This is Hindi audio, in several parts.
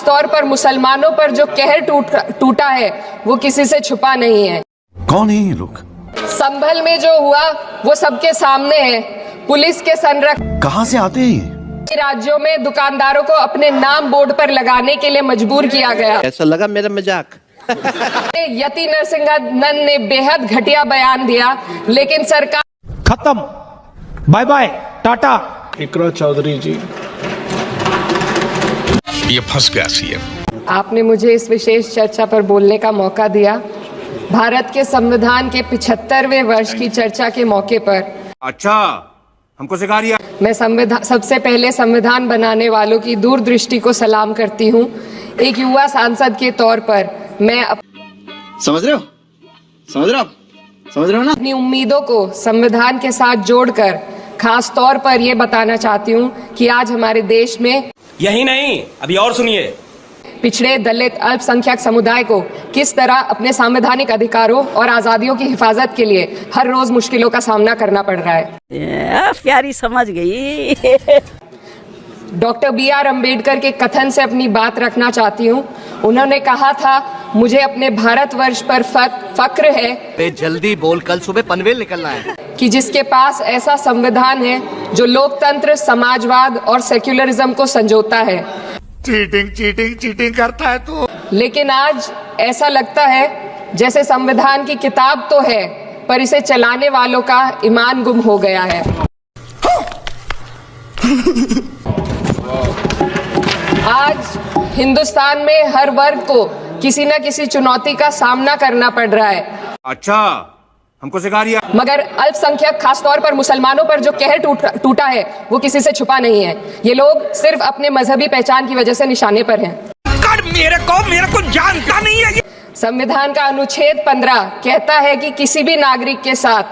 तौर पर मुसलमानों पर जो कहर टूटा है वो किसी से छुपा नहीं है। कौन है ये लोग? संभल में जो हुआ वो सबके सामने है। पुलिस के संरक्षण कहाँ से आते हैं? राज्यों में दुकानदारों को अपने नाम बोर्ड पर लगाने के लिए मजबूर किया गया। ऐसा लगा मेरा मजाक। यति नरसिंहानंद ने बेहद घटिया बयान दिया, लेकिन सरकार खत्म, बाय बाय, टाटा। इकरा चौधरी जी, ये फंस गया सीएम। आपने मुझे इस विशेष चर्चा पर बोलने का मौका दिया। भारत के संविधान के 75वें वर्ष की चर्चा के मौके पर अच्छा हमको सिखा रही है। मैं सबसे पहले संविधान बनाने वालों की दूरदृष्टि को सलाम करती हूँ। एक युवा सांसद के तौर पर मैं समझ रहे हो ना? अपनी उम्मीदों को संविधान के साथ जोड़कर खास तौर पर यह बताना चाहती हूँ कि आज हमारे देश में यही नहीं, अभी और सुनिए, पिछड़े, दलित, अल्पसंख्यक समुदाय को किस तरह अपने संवैधानिक अधिकारों और आजादियों की हिफाजत के लिए हर रोज मुश्किलों का सामना करना पड़ रहा है। प्यारी समझ गई। Doctor B.R. अम्बेडकर के कथन से अपनी बात रखना चाहती हूँ। उन्होंने कहा था, मुझे अपने भारतवर्ष पर फक्र है, जल्दी बोल, कल सुबह पनवेल निकलना है, कि जिसके पास ऐसा संविधान है जो लोकतंत्र, समाजवाद और सेक्युलरिज्म को संजोता है। चीटिंग करता है तू। लेकिन आज ऐसा लगता है जैसे संविधान की किताब तो है, पर इसे चलाने वालों का ईमान गुम हो गया है। आज हिंदुस्तान में हर वर्ग को किसी न किसी चुनौती का सामना करना पड़ रहा है। अच्छा हमको सिखा रही है। मगर अल्पसंख्यक, खासतौर पर मुसलमानों पर जो कहर टूटा है वो किसी से छुपा नहीं है। ये लोग सिर्फ अपने मजहबी पहचान की वजह से निशाने पर हैं। मेरे को जानता नहीं है। संविधान का अनुच्छेद 15 कहता है कि किसी भी नागरिक के साथ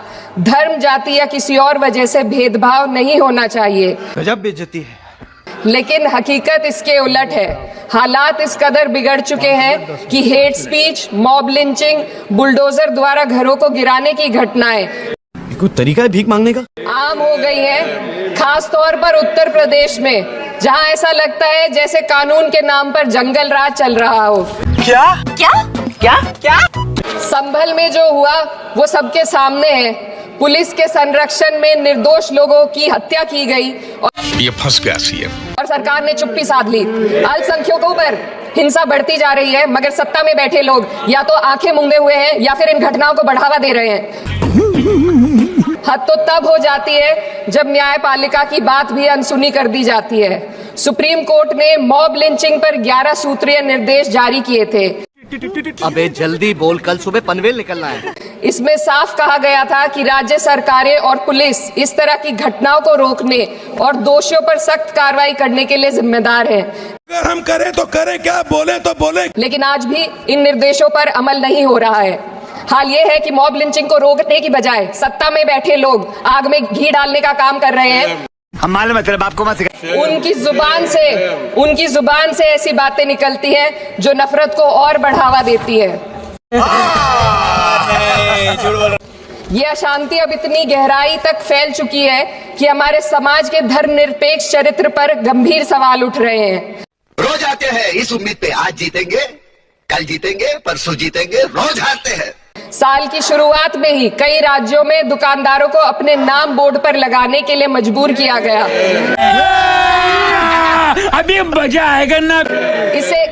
धर्म, जाति या किसी और वजह से भेदभाव नहीं होना चाहिए। गजब बेइज्जती है। लेकिन हकीकत इसके उलट है। हालात इस कदर बिगड़ चुके हैं कि hate speech, mob lynching, bulldozer द्वारा घरों को गिराने की घटनाएं कोई तरीका है भीख मांगने का? आम हो गई है। खास तौर पर उत्तर प्रदेश में, जहां ऐसा लगता है जैसे कानून के नाम पर जंगल राज चल रहा हो। क्या क्या क्या क्या? संभल में जो हुआ वो सबके सामने है। पुलिस के संरक्षण में निर्दोष लोगों की हत्या की गई और ये फंस गया सीएम। और सरकार ने चुप्पी साध ली। अल्पसंख्यकों पर हिंसा बढ़ती जा रही है, मगर सत्ता में बैठे लोग या तो आंखें मूंदे हुए हैं या फिर इन घटनाओं को बढ़ावा दे रहे हैं। हद तो तब हो जाती है जब न्यायपालिका की बात भी अनसुनी कर दी जाती है। सुप्रीम कोर्ट ने मॉब लिंचिंग पर 11 सूत्रीय निर्देश जारी किए थे। अबे जल्दी बोल, कल सुबह पनवेल निकलना है। इसमें साफ कहा गया था कि राज्य सरकारें और पुलिस इस तरह की घटनाओं को रोकने और दोषियों पर सख्त कार्रवाई करने के लिए जिम्मेदार है। अगर हम करें तो करें, क्या बोले तो बोले। लेकिन आज भी इन निर्देशों पर अमल नहीं हो रहा है। हाल ये है कि मॉब लिंचिंग को रोकने की बजाय सत्ता में बैठे लोग आग में घी डालने का काम कर रहे हैं। हम मालूम है तेरे बाप को मत सिखा। उनकी जुबान से ऐसी बातें निकलती हैं जो नफरत को और बढ़ावा देती है। ये अशांति अब इतनी गहराई तक फैल चुकी है कि हमारे समाज के धर्मनिरपेक्ष चरित्र पर गंभीर सवाल उठ रहे हैं। रोज आते हैं इस उम्मीद पे, आज जीतेंगे, कल जीतेंगे, परसों जीतेंगे, रोज हारते हैं। साल की शुरुआत में ही कई राज्यों में दुकानदारों को अपने नाम बोर्ड पर लगाने के लिए मजबूर किया गया। अभी मजा आएगा ना।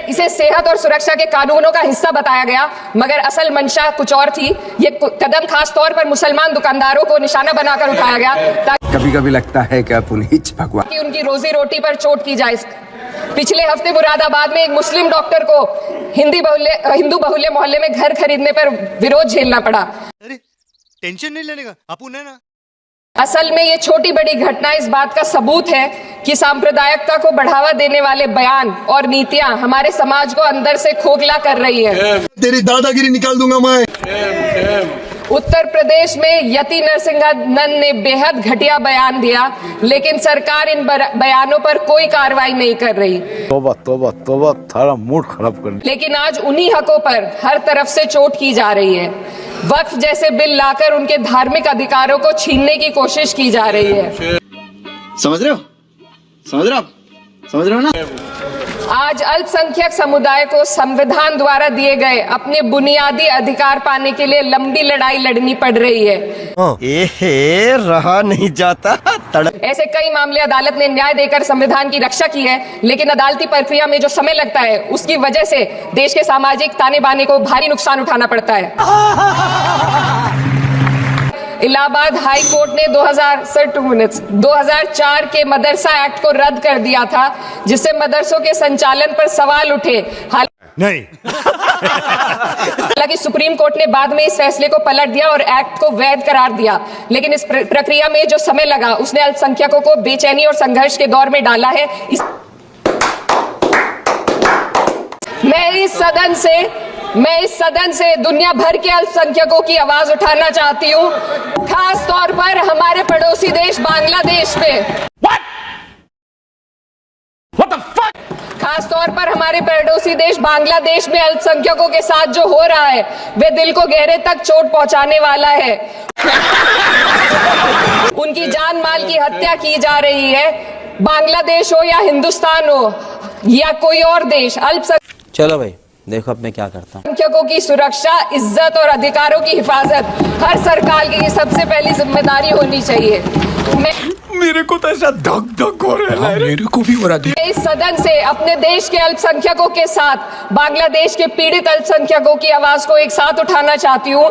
इसे सेहत और सुरक्षा के कानूनों का हिस्सा बताया गया, मगर असल मंशा कुछ और थी। ये कदम खास तौर पर मुसलमान दुकानदारों को निशाना बनाकर उठाया गया ताकि कभी कभी लगता है कि पुनीत भगवान कि उनकी रोजी रोटी पर चोट की जाए। पिछले हफ्ते मुरादाबाद में एक मुस्लिम डॉक्टर को हिंदू बहुल्य मोहल्ले में घर खरीदने पर विरोध झेलना पड़ा। अरे टेंशन नहीं लेने का, अपुन है ना। असल में ये छोटी बड़ी घटना इस बात का सबूत है कि सांप्रदायिकता को बढ़ावा देने वाले बयान और नीतियां हमारे समाज को अंदर से खोखला कर रही है। तेरी दादागिरी निकाल दूंगा मैं। उत्तर प्रदेश में यति नरसिंहानंद ने बेहद घटिया बयान दिया, लेकिन सरकार इन बयानों पर कोई कार्रवाई नहीं कर रही। तौबा तौबा तौबा, थारा मूड खराब कर। लेकिन आज उन्हीं हकों पर हर तरफ से चोट की जा रही है। वक्फ जैसे बिल लाकर उनके धार्मिक अधिकारों को छीनने की कोशिश की जा रही है। समझ रहे हो ना? आज अल्पसंख्यक समुदाय को संविधान द्वारा दिए गए अपने बुनियादी अधिकार पाने के लिए लंबी लड़ाई लड़नी पड़ रही है। रहा नहीं जाता ऐसे कई मामले अदालत ने न्याय देकर संविधान की रक्षा की है, लेकिन अदालती प्रक्रिया में जो समय लगता है उसकी वजह से देश के सामाजिक ताने बाने को भारी नुकसान उठाना पड़ता है। इलाहाबाद हाई कोर्ट ने 2004 के मदरसा एक्ट को रद्द कर दिया था, जिससे मदरसों के संचालन पर सवाल उठे। हालांकि सुप्रीम कोर्ट ने बाद में इस फैसले को पलट दिया और एक्ट को वैध करार दिया, लेकिन इस प्रक्रिया में जो समय लगा उसने अल्पसंख्यकों को बेचैनी और संघर्ष के दौर में डाला है। मैं इस सदन से दुनिया भर के अल्पसंख्यकों की आवाज उठाना चाहती हूँ, खास तौर पर हमारे पड़ोसी देश बांग्लादेश पे। खास तौर पर हमारे पड़ोसी देश बांग्लादेश में अल्पसंख्यकों के साथ जो हो रहा है वे दिल को गहरे तक चोट पहुंचाने वाला है। उनकी जान माल की हत्या की जा रही है। बांग्लादेश हो या हिंदुस्तान हो या कोई और देश, चलो भाई देखो अब मैं क्या करता हूँ। अल्पसंख्यकों की सुरक्षा, इज्जत और अधिकारों की हिफाजत हर सरकार की सबसे पहली जिम्मेदारी होनी चाहिए। मेरे को तो ऐसा धक धक हो रहा है। मेरे को भी हो रहा है। इस सदन से अपने देश के अल्पसंख्यकों के साथ बांग्लादेश के पीड़ित अल्पसंख्यकों की आवाज को एक साथ उठाना चाहती हूँ।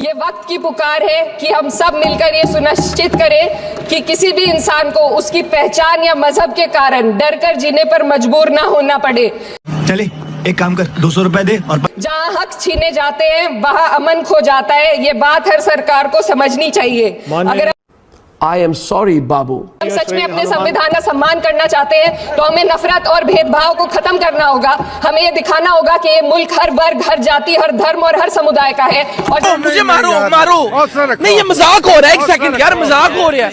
ये वक्त की पुकार है कि हम सब मिलकर ये सुनिश्चित करें कि किसी भी इंसान को उसकी पहचान या मजहब के कारण डर कर जीने पर मजबूर ना होना पड़े। चले एक काम कर, 200 रुपए दे और जहाँ हक छीने जाते हैं वहाँ अमन खो जाता है। ये बात हर सरकार को समझनी चाहिए। अगर आई एम सॉरी बाबू, हम सच में अपने संविधान का सम्मान करना चाहते हैं तो हमें नफरत और भेदभाव को खत्म करना होगा। हमें ये दिखाना होगा कि ये मुल्क हर वर्ग, हर जाति, हर धर्म और हर समुदाय का है। और मुझे मारो नहीं, ये मजाक हो रहा है। एक सेकंड यार, मजाक हो रहा है।